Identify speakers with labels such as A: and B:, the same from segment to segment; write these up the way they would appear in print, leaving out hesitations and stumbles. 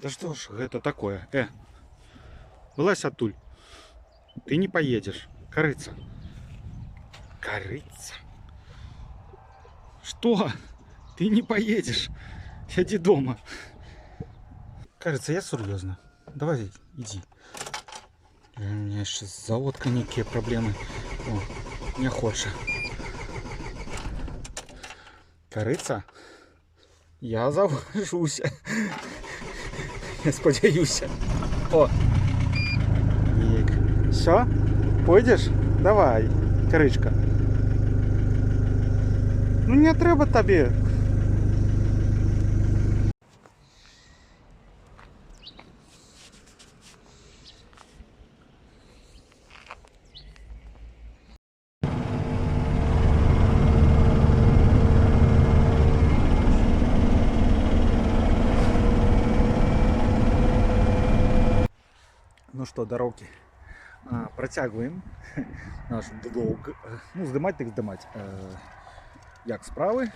A: Да что ж это такое? Вылазь оттуль. Ты не поедешь. Корыца. Корыца. Что? Ты не поедешь. Сиди дома. Кажется, я серьезно. Давай, иди. У меня сейчас с заводкой некие проблемы. О, не хочешь. Корыца? Я завожусь. Я сподіваюся. О. Все? Пойдеш? Давай, коричка. Ну не треба тобі. Ну что, дороги, протягиваем наш влог. Ну, здымать так здымать. Як справи?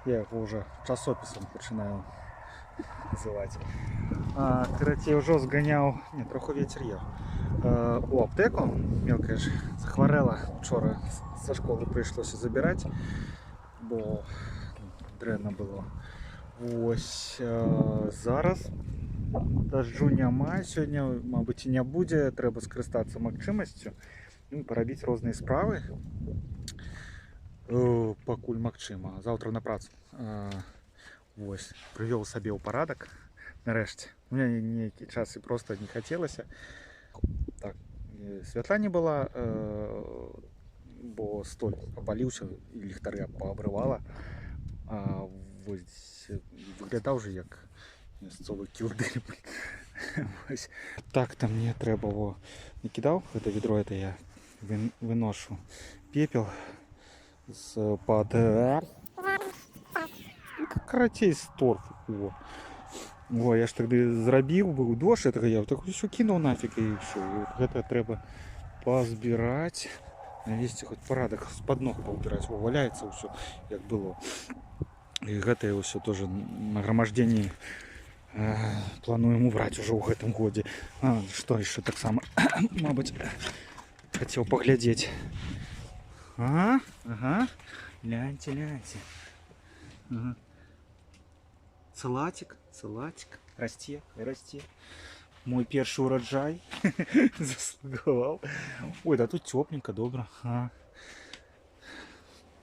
A: Я його вже часописом починаю називати. Короче, вже зганяв, ні, трохи вітер є. У аптеку, мелка ж захворела, вчора зі школи прийшлося забирати, бо дренно було. Ось зараз дождю нема, сьогодні, мабуть, і не буде, треба скористатися магчимостю і поробити різні справи, покуль магчима. Завтра на працю. Ось, привів собі у порядок, нарешті. У мене ніякий час і просто не хотілося. Так, світла не було, бо столь опалився і ліхтари пообривало. Ось виглядав вже як місцевий кілдир. Ось так там мені треба його не кидав. Це відро, це я виношу пепел з-под каратей з торфу. О, я ж тоді зробив, був дощ, я так все кинув нафіг і все. Це треба позбирати, навести хоч порядок, з-под ног поубирати. О, валяється все, як було. І це все теж нагромождення плануем убрать уже в этом годе. Что еще так само, мабуть, хотел поглядеть. Ага. Гляньте, гляньте. Ага. Салатик. Расти. Мой первый урожай. Заслуговал. Ой, да тут тепленько, добро.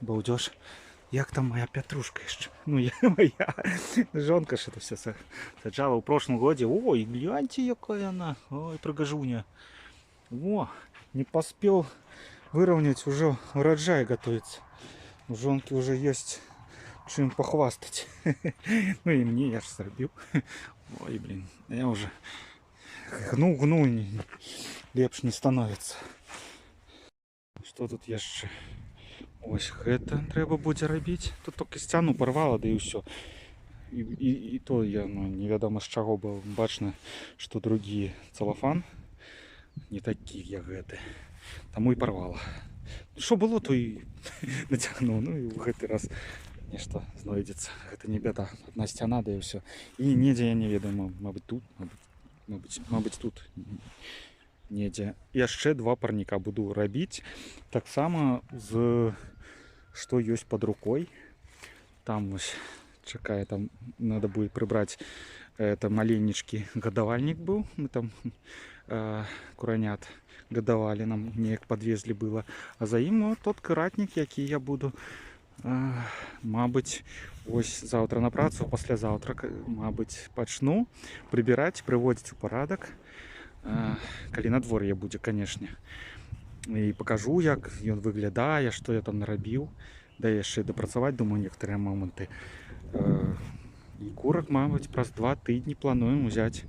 A: Балдеж. Як там моя петрушка еще? Ну, моя жонка что-то все саджала в прошлом году. Ой, гляньте, какая она. Ой, прогожуня. О, не поспел выровнять, уже урожай готовится. У жонки уже есть чем похвастать. Ну и мне, я же сорбил. Ой, блин, я уже гну, лепш не становится. Что тут еще? Ось гэта трэба будзе рабіць. Тут толькі сцяну порвала, да і ўсё. І то я невядома з чаго было бачна, што другі цалафан не такі, як гэты. Таму і порвала. Што было, то і нацягнуў. Ну і ў гэты раз нешта знойдзецца. Гэта не бяда. Адна сцяна, да і ўсё. І недзе я не ведаю, мабыць тут, мабыць тут. Недзе. Яшчэ два парніка буду рабіць. Таксама з что есть под рукой. Там чакае, там надо будет прибрать. Это маленечки годовальник был. Мы там куранят годовали, нам неяк подвезли было. А за ім тот каратник, який я буду, мабуть, ось завтра на працу, паслязаўтра, мабуть, пачну прибирать, приводить у порядок. Калі надвор'е будзе, канешне. І пакажу, як ён выглядае, што я там нарабіў. Да яшчэ дапрацаваць, думаю, некаторыя моманты. І курак, мабыць, праз 2 тыдні плануем узяць.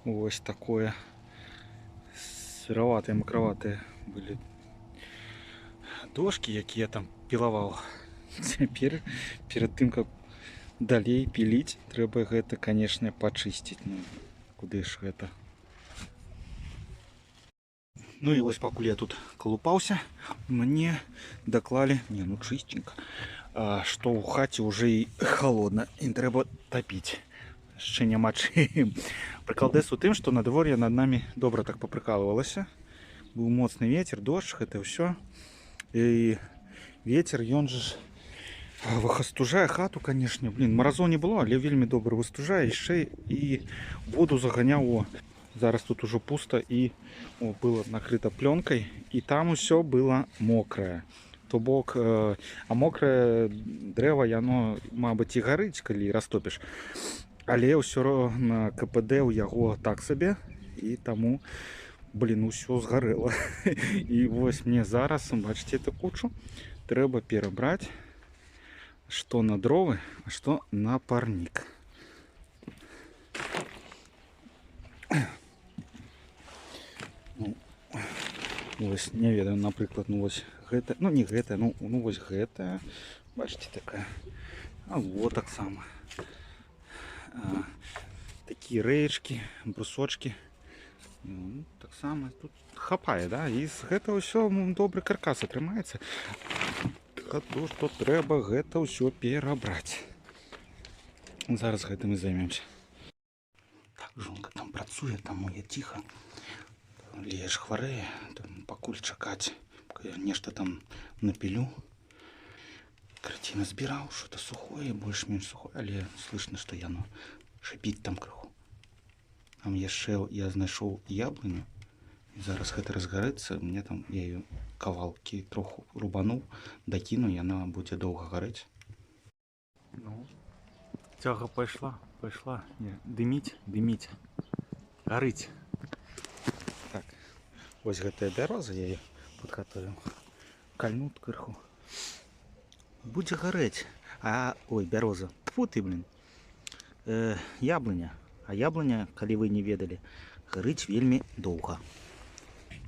A: Ось такое. Сыраватыя, макраватыя былі дошкі, якія там пілаваў. Цяпер, перад тым, каб далей піліць, трэба гэта, канешне, пачысціць. Ну, куды ж гэта? Ну і вось пакуль я тут колупаўся, мне даклалі, ну чыстенько, што ў хаце ўжо і холодна, і трэба тапіць. яшчэ няма чым. Прыкалдэс у тым, што надвор'е над намі добра так папрыкалывалася. Быў моцны вецер, дождж, гэта ўсё. І вецер, ён жа выстужае хату, канешне. Блін, маразоў не было, але вельмі добра выстужае. Яшчэ і воду заганяў. О, зараз тут ужо пуста і было накрыта плёнкай. І там усё было мокрае. То бок, а мокрае дрэва, яно, мабыць, і гарыць, калі растопіш. Але ўсё роўна КПД ў яго так сабе. І таму, блін, усё згарэла. І вось мне зараз, бачыце, эту кучу трэба перабраць, што на дровы, а што на парнік. Ну, вось, не ведаю, напрыклад, ну вось гэта, ну не гэта, ну вось гэта, бачыце, такая. А вот так само. Такія рэечкі, брусочки. Ну, так само тут хапае, да? І з гэтага ўсё добры каркас атрымаецца. То, што трэба гэта ўсё перабраць. Зараз гэтым і займемся. Так, жонка там працуе, таму я ціха. Лея ж хварэе, пакуль чакаць, я нешта там напілю. Карціна збіраў, што-то сухое, больш-менш сухое, але слышно, што яно шипіць там крыху. Там яшчэ я знайшоў яблыню, і зараз гэта разгарэцца, мне там, я ее кавалкі троху рубануў, дакіну, яна будзе доўга гарэць. Ну, цяга пайшла, не, дыміць, гарыць. Так, вось гэтая бяроза, я ее подготовил, кальнут крыху. Будзе гарэць, ой, бяроза, тьфу ты, блин, яблыня. А яблыня, калі вы не ведалі, гарыць вельмі доўга.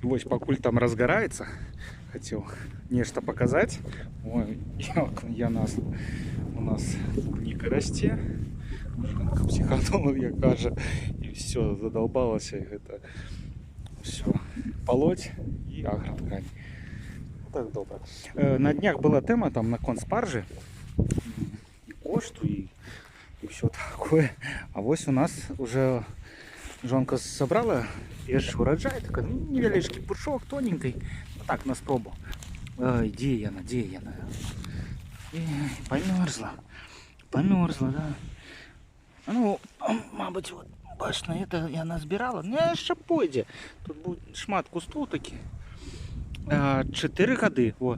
A: Вось пакуль там разгараецца, хацеў нешта паказаць. Ой, як у нас клубніка расце. Жонка псіханула, як кажа, і все, задолбалася, і гэта все палоть і аграткань. Так добра. На днях была тэма там наконт спаржы, і кошту, і все такое. А вось у нас уже жонка собрала першы ураджай, такой невялічкі пушок, тоненький, так, на спробу. Дзе яна? Померзла, да. Ну, мабуть, вот, бачно, это яна збирала. Не, яшчэ пойдзе. Тут будет шмат кустов такі. 4 гады у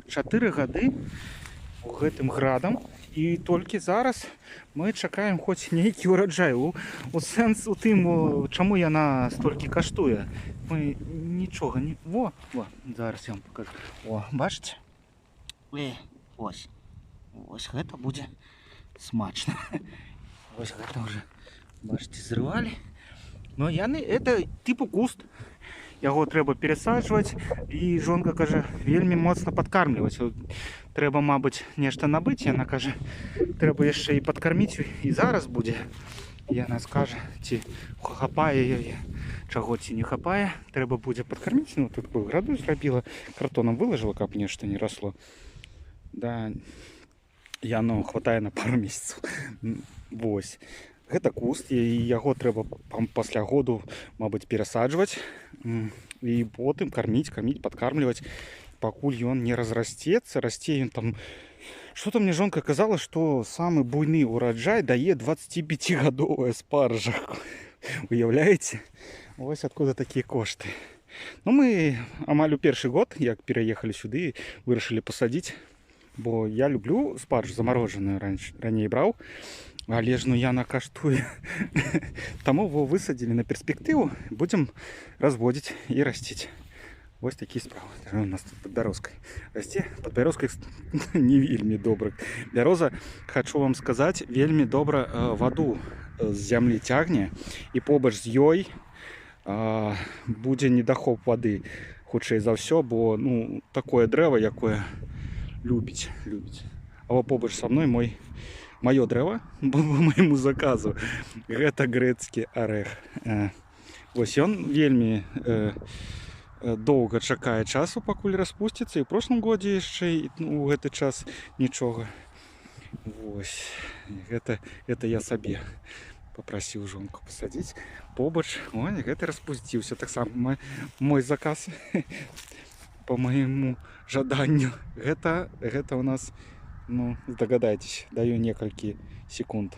A: гэтым градам. І толькі зараз мы чакаем хоць нейкі ураджай. У сэнс у тым, чаму яна столькі каштуе. Мы нічога не... Во, зараз я вам покажу. О, бачыце? Ось гэта будзе смачна. Ось гэта уже, бачыце, зрывалі. Но яны, это типу куст. Яго трэба пересаджваць, і жонка кажа, вельмі моцна падкармліваць. Трэба, мабыць, нешта набыць, яна кажа, трэба яшчэ і падкарміць, і зараз будзе. Яна скажа, ці хапае яе, чаго ці не хапае, трэба будзе падкарміць. Ну, тут граду зрабіла, картонам вылажыла, каб нешта не расло. Да, яно хватае на пару месяцаў. Вось. Гэта куст, і яго трэба пасля году, мабыць, перасаджваць і потым карміць, падкармліваць, пакуль ён не разрасцецца. Расце ён там... Што-то мне жонка казала, што самы буйны ураджай дае 25-гадовая спаржа. Уяўляеце? Вось адкуда такія кошты. Ну, мы амаль у першы год, як пераехалі сюды, вырашылі пасадзіць, бо я люблю спаржу замарожаную, раней браў. Але ж, ну, яна каштуе. Таму его высадзілі на перспектыву, будзем разводзіць і расціць. Вось такія справы. У нас тут пад бярозкай расце. Пад бярозкай не вельмі добра. Бяроза, хачу вам сказаць, вельмі добра ваду з зямлі цягне, і побач з ёй будзе недахоп вады, хутчэй за ўсё, бо, ну, такое дрэва, якое любіць. А побач са мной маё дрэва, по майму заказу, гэта грэцкі арэх. Вось ён вельмі доўга чакае часу, пакуль распусціцца, і ў прошлым годзе яшчэ у гэты час нічога. Вось, гэта я сабе Попросіў жонку пасадзіць побач. Ой, гэты распусціўся. Таксама мой заказ по моему жаданню. Гэта у нас, ну, здагадайтесь, даю некалькі секунд.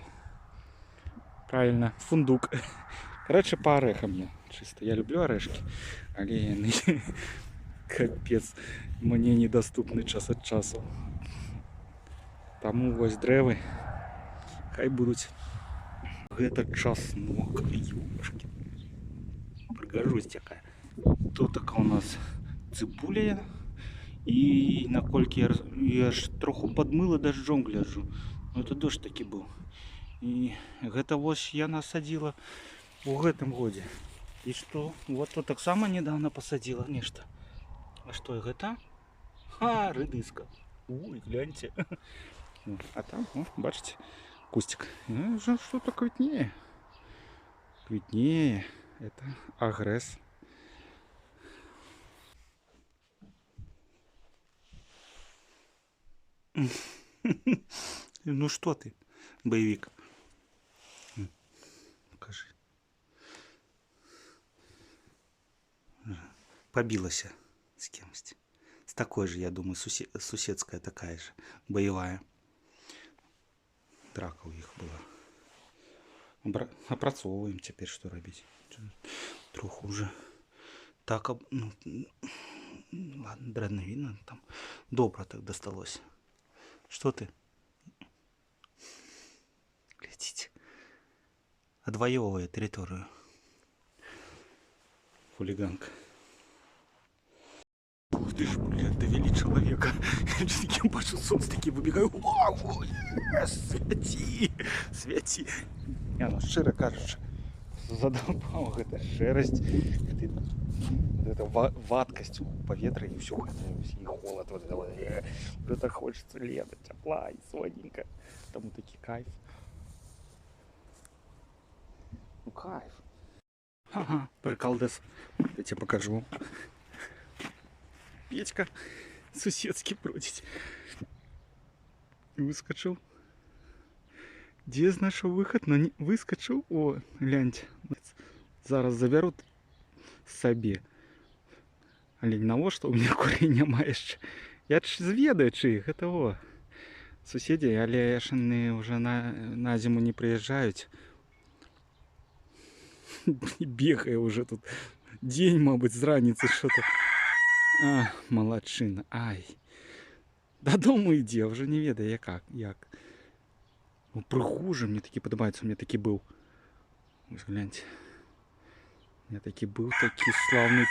A: Правильно, фундук. Короче, по орэхам я чисто. Я люблю орешки, але яны капец мне недоступны час ад часу. Таму вось дрэвы хай будуць. Гэта часнок, ёшки. Прыгажусь якая. Тут така у нас цыбуля. І наколькі я ж троху падмыла дажджом гляджу. Ну это дождь такі быў. І гэта вось я насадзіла у гэтым годзе. І што? Вот тут таксама недавно пасадзіла нешта. А што гэта? Ха, рыдыска. Ой, гляньце. А там, о, бачите, кустик. Что-то квітнее. Квітнее. Это агресс. Ну что ты, боевик? Покажи. Побилась с кем-то. С такой же, я думаю, суседская такая же, боевая. Драка у них была. Опрацовываем теперь, что робить. Троху уже так, ну, ладно, дрэнна видно, там добро так досталось. Что ты? Глядите. Отвоевывая территорию. Хулиганка. Ух ты ж, блядь, довели человека. Я бачу, солнце таки выбегаю. Ой, святи, святи. Я, ну, широ кажучи, задолбал гэта шерость, это ваткость поветра и все, и холод, вот это вот. Это хочется лета, тепла и сонненько. Тому таки кайф. Ну кайф. Ага, приколдес. Я тебе покажу. Петька суседский бродить. Выскочил. Где знайшов выход, но не выскочил. О, гляньте. Зараз заберут собі. Але навошта у меня курей няма яшчэ. Я ж зведаю, чых гэта о. Суседзі, але яшны уже на зиму не приезжают. Бегаю уже тут. День, мабуть, з раніцы что-то. А, молодчина. Ай. Додому ідзе, вже не ведаю як. Ну, прыгожий, мне такі падабаецца, у меня такі быў. Ось гляньте. У меня такі быў, такі славный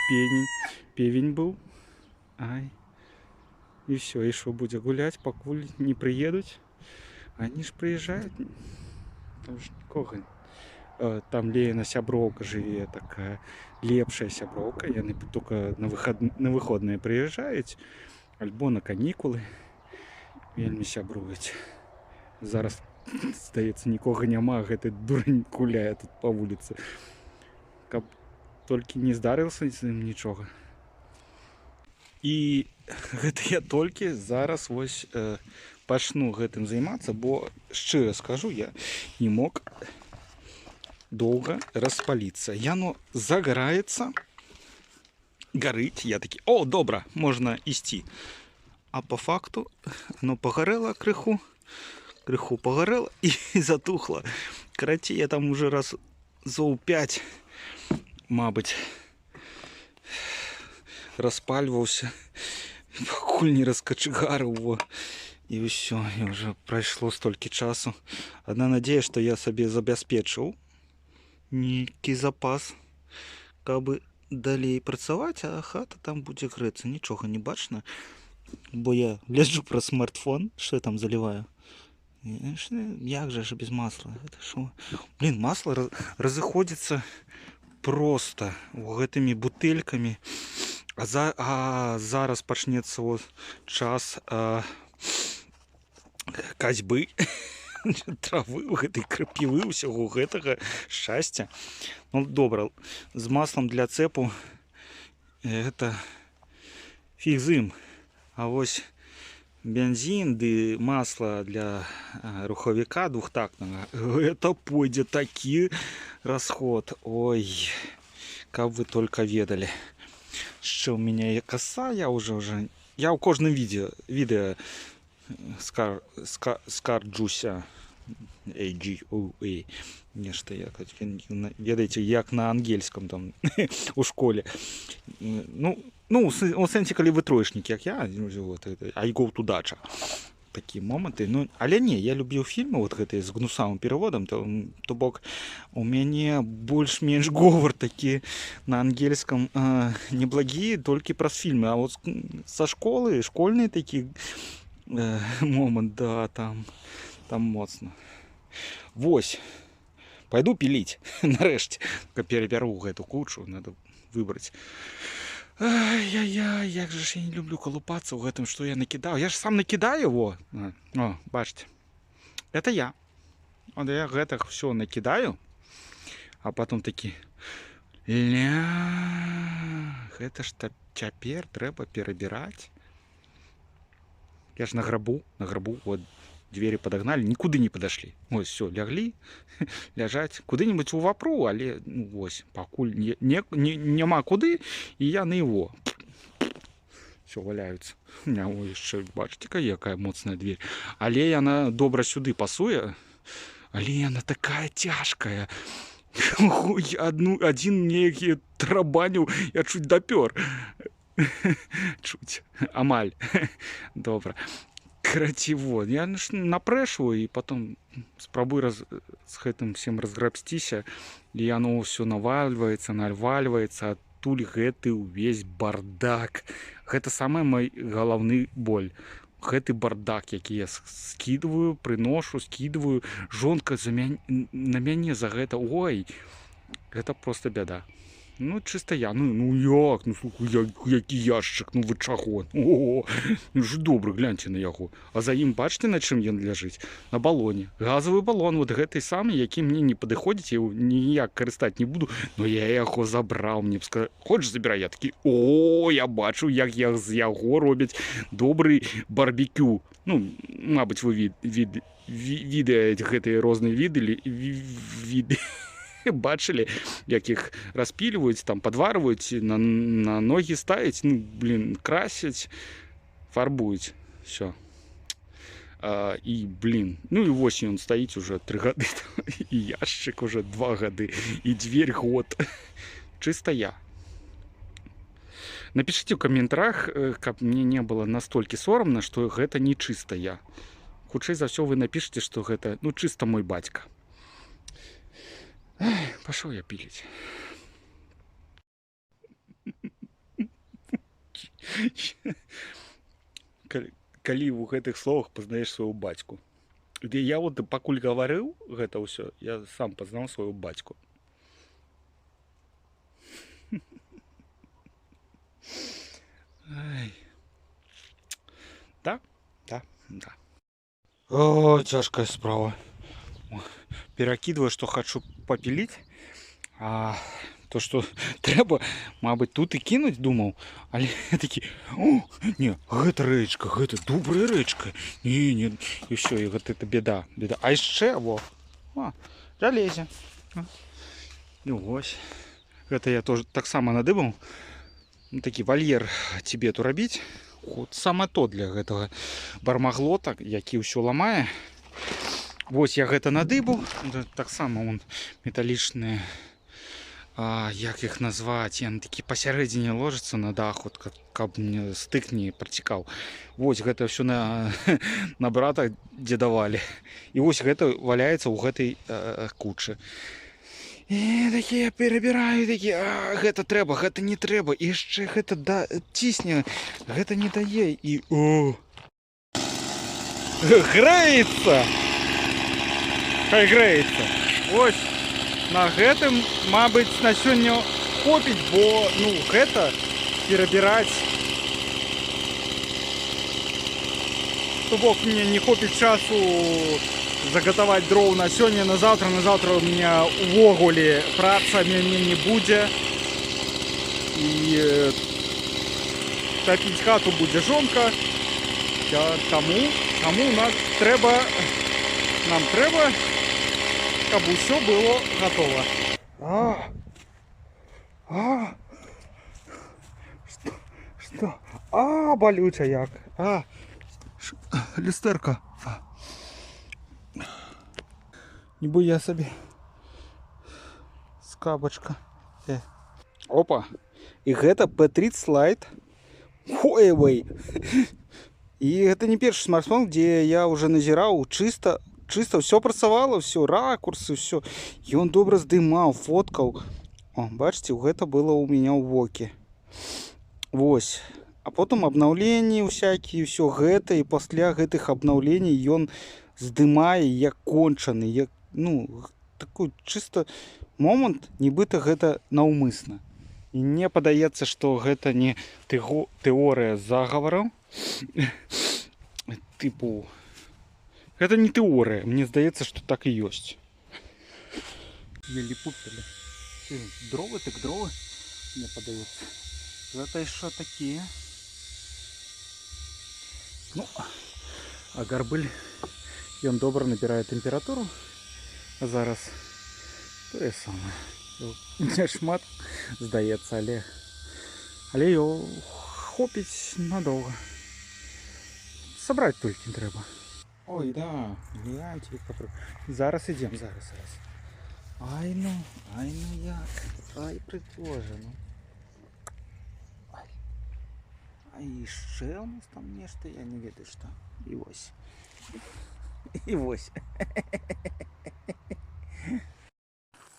A: певень был. Ай. И все, и что, будем гулять, покуль не приедут. Они ж приезжают. Там ж нікога. Там Лена сяброўка жыве, такая лепшая сяброўка. Яны только на выходные приезжают. Альбо на канікулы. Вельмі сябруюць. Зараз, здаецца, нікога няма, гэты дурень гуляе тут по вуліцы. Каб толькі не здарылася з ім нічога. І гэта я толькі зараз вось пачну гэтым займацца, бо шчыра скажу, я не мог долго распалиться. Яно загорается, горить. Я таки, о, добра, можно идти. А по факту оно погорело крыху погорело и затухло. Короче, я там уже раз зоу 5, мабуть, распальвался, покуль не раскочегарил его. И все, и уже прошло столько часу. Одна надея, что я себе забяспечыў некий запас, каб далей працаваць, а хата там будзе грэцца. Нічога не бачна, бо я гляджу про смартфон, что я там заливаю. Як же ж без масла? Это шо? Блин, масло разыходится просто гэтымі бутыльками. А зараз пачнецца вот час касьбы травы, гэтай крапівы, усяго гэтага шчасця. Ну добра, з маслом для цепу гэта фіг з ім. А вось бензин ды масло для рухавіка двухтактнага. Это пойдзе такі расход. Ой, каб вы только ведалі. Що у меня коса, я уже я у кожным відео скарджуся. AGOA. Нешта я ведаеце, як на ангельском там у школе. Ну, у сенсі, калі вы троечнік, як я, вот, I go to Dacha. Такі моманты. Ну, але не, я любіў фільмы вот гэтыя з гнусавым пераводам, то бок у мяне больш-менш говор такі на ангельском неблагі толькі праз фільмы, а вот са школы, школьныя такі момант, да, там моцна. Вось, пойду піліць нарэшце, перабяру гэту кучу, надо выбраць. Ай-яй-яй, як же ж я не люблю колупаться в этом, что я накидал. Я же сам накидаю его. О, бачите. Это я. Вот я это все накидаю. А потом такие. Это ж цяпер трэба перебирать. Я же на гробу. Вот двери подогнали, никуда не подошли. Вот все, лягли, ляжать. Куды-нибудь у вапру, але ну, ось, пакуль нема куды, и я на его. Все, валяются. Ой, еще, бачите, якая моцная дверь. Але яна добра сюды пасуе. Але яна такая тяжкая. Один мне тарабанил, я чуть допер. Чуть. Амаль. Добра. Короче, вот, я напрэшиваю и потом спробую с этим всем разграбстися, и оно все наваливается, адтуль гэты увесь бардак. Гэта самая мой головны боль. Гэты бардак, які я скидываю, приношу, скидываю. Жонка на мяне за гэта. Ой, это просто беда. Ну, чисто я. Ну як? Ну, слухай, який ящик, ну ви чаго? О, ну ж добре, гляньте на яго. А за ім, бачите, на чым ён ляжыць? На балоне. Газовый балон, вот гэты самы, які мне не падыходзіць, я ніяк карыстаць не буду. Но я яго забраў, мне б сказаць, хочаш забірай? Я такі, о, я бачу, як з яго робяць добрый барбекю. Ну, мабыць, вы відэа гэтыя розныя віды бачили, як их распиливают, там подваривают, на ноги ставить, ну, блин, красить, фарбуют, все. И, блин, ну и осень он стоит уже 3 года, и ящик уже 2 года, и дверь год. Чисто я. Напишите в комментариях, как мне не было настолько соромно, что это не чисто я. Хутчэй за все вы напишите, что это, ну, чисто мой батька. Пошел я пилить. Калі ў гэтых словах пазнаеш свайго бацьку. Я вот пакуль гаварыў гэта ўсё, я сам пазнаў свайго бацьку. Да. О, цяжкая справа. Перакидываю, что хочу попилить, а то, что трэба, мабыць, тут и кинуть, думал, але такі, о, не, гэта рэчка, гэта добрая рэчка, не, и все, и вот это беда, а яшчэ, во, жалезе, и вось, гэта я тоже так само надыбал, ну, такі вольер Тибету рабіць, вот саме то для гэтага бармаглота, які ўсё ламае. Вось я гэта надыбаў, так само он металлічныя, як іх назваць, яны такі пасярэдзіне ложацца на дах, вот, каб мне стык не працікаў. Вось гэта ўсё на брата дзедавалі. І вось гэта валяецца ў гэтай кучы. І такі я перабіраю, такі, гэта трэба, гэта не трэба, і яшчэ гэта цісне, гэта не дае, і о! Грэецца! Хай грэецца. Ось на гэтым, мабыць, на сёння хопіць, бо, ну, гэта перабіраць. То бок мне не хопіць часу загатаваць дроў на сёння, на завтра у меня увогуле праца мяне не будзе. І тапіць хату будзе жонка. Тому нам треба, щоб усе було готово. Что? Болюча як. Люстерка. Ніби я собі. Скабочка. Опа. І гэта P30 Lite Huawei. І гэта не першы смартфон, где я уже назіраў чисто все працавало, все, ракурсы, все. І он добра здымаў, фоткаў. О, бачите, гэта было у меня ў воке. Вось. А потом обновления всякие, все гэта, и после гэтых обновлений ён здымае як кончаны, як, ну, такой чисто момент, нібыта гэта наўмысна. І мне падаецца, што гэта не тэорыя заговораў. Типу, гэта не тэорыя, мне здаецца, што так і ёсць. Ліліпупілі. Дровы, так дровы, мне падаецца. Гэта що такі? Ну, а гарбыль, ён добра набірае тэмпературу. А зараз тое самае. Не шмат, здаецца, але його хопіць надовго. Собрать толькі трэба. Ой, да, гляньте, зараз ідем, зараз. Ай ну як, ай притвоже, ну. А яшчэ у нас там нешта, я не ведаю што. І вось. І вось.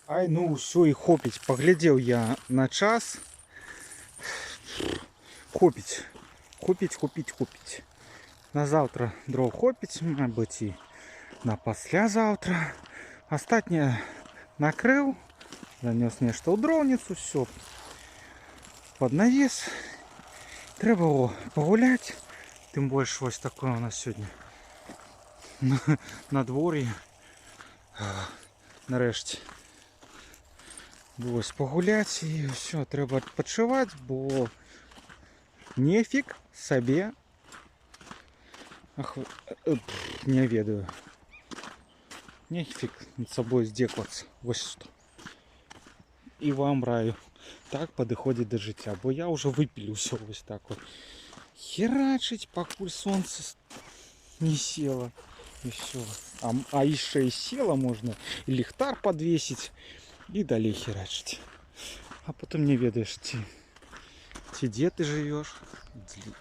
A: Ай, ну ўсё, і хопіць. Паглядзеў я на час. Хопіць. На завтра дров хопіць, мабыць, і на паслязаўтра. Астатняе накрыў, занёс нешта ў дроўніцу, все пад навес. Трэба пагуляць, тым больш вось такое у нас сёння надвор'е. Нарэшце вось пагуляць і ўсё, трэба адпачываць, бо нефік сабе, не ведаю, нефік над сабой здзеквацца, вось што. І вам раю так падыходзіць да жыцця, бо я ўжо выпілі ўсё вось так вот. Херачыць, пакуль сонца не села, і все. А яшчэ і села можна, і ліхтар подвесіць, і далей херачыць. А потым не ведаеш, ці дзе ты жывеш,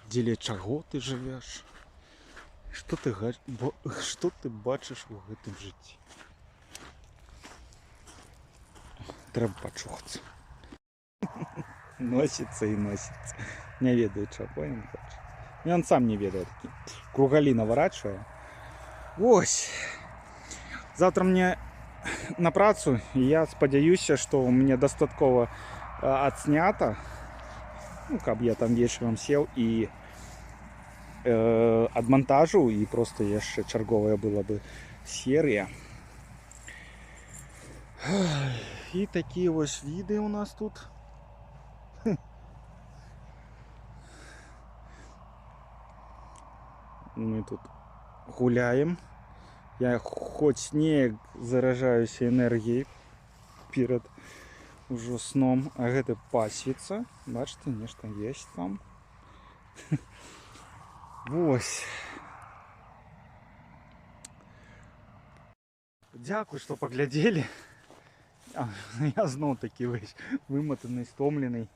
A: дзеля чаго ты жывеш, што ты бачыш у гэтым жыцці. Трэба пачухацца. Носится и носится. Не ведаю, чего ён хоче. И он сам не ведает. Кругали наворачивая. Ось. Завтра мне на працу. И я спадзяюся, что у меня дастаткова отснято. Ну, каб я там вечером сел и адмонтажу. И просто яшчэ чарговая была бы серия. И такие вот виды у нас тут. Мы тут гуляем. Я хоть не заражаюся энергией перед уже сном, а гэта пасвіца. Бачите, нешта есть там. Вось. Дякую, что поглядели. Я зноў такі вымотаны, стомленый.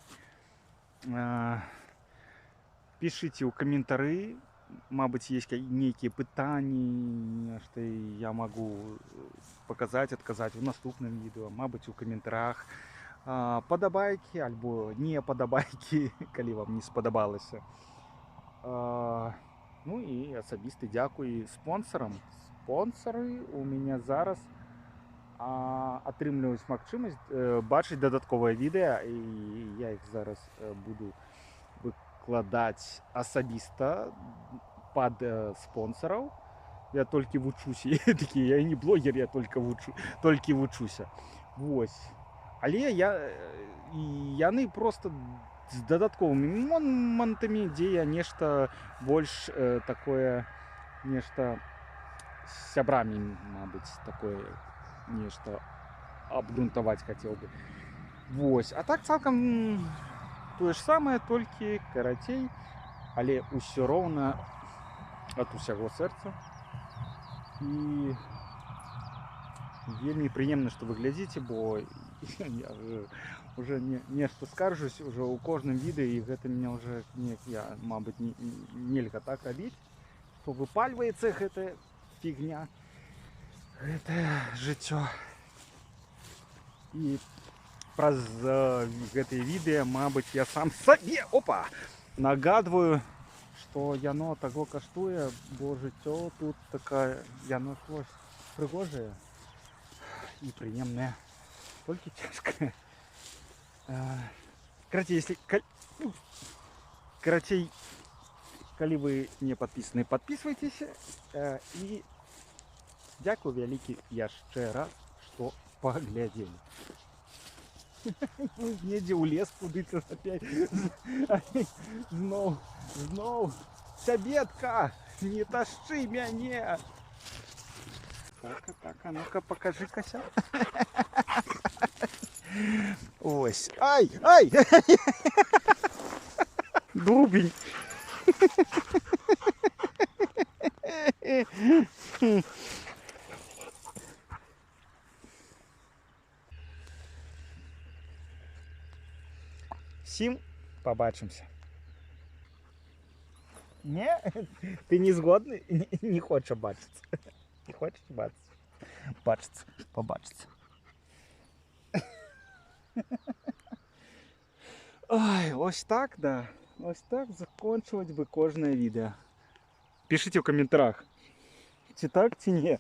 A: Пишите ў каментары. Мабыць, есть нейкія пытанні, што я могу показать, отказать в наступным відэо. Мабыць, у каментарах. Падабайкі альбо не падабайкі, калі вам не спадабалася. Ну і асабісты дзякуй спонсорам. Спонсоры у меня зараз атрымліваюць магчымасць бачыць дадатковыя відэа, і я іх зараз буду выкладаць асабіста пад спонсораў. Я толькі вучуся. Я не блогер, я толькі вучуся. Вось. Але яны просто з дадатковымі момантамі, дзе я нешта больш такое, нешта з сябрамі, мабыць, такое нешта абгрунтаваць хацеў бы. Вось, а так цалкам тое ж самае, толькі карацей, але ўсё роўна ад усяго сэрца. І вельмі прыемна, што вы глядзіце, бо я уже нешта скаржусь уже ў кожным відэо, і гэта меня уже я, мабыць, нельга так рабіць, што выпальваецца гэтая фігня, гэтае жыццё. І праз гэтыя відэо, мабыць, я сам сабе нагадваю, што яно таго каштуе, бо жыццё тут такая, яно вось прыгожае і прыемнае, толькі цяжкае. Карацей, калі вы не падпісаны, падпісвайцеся, і дзякую вялікі яшчэ раз, што паглядзелі. Недзе ў лес кудыся опять. Зноў, сябедка, не ташчы мяне. Так, а ну-ка покажи-кася. Ось, ай! Дубень. Всім побачимся. Не? Ты не згодний? Не хочеш бачитися. Не хочеш бачитися? Побачитися. Ой, ось так, да. Ось так закончувати би кожне відео. Пишіть у коментарях, чи так, чи ні.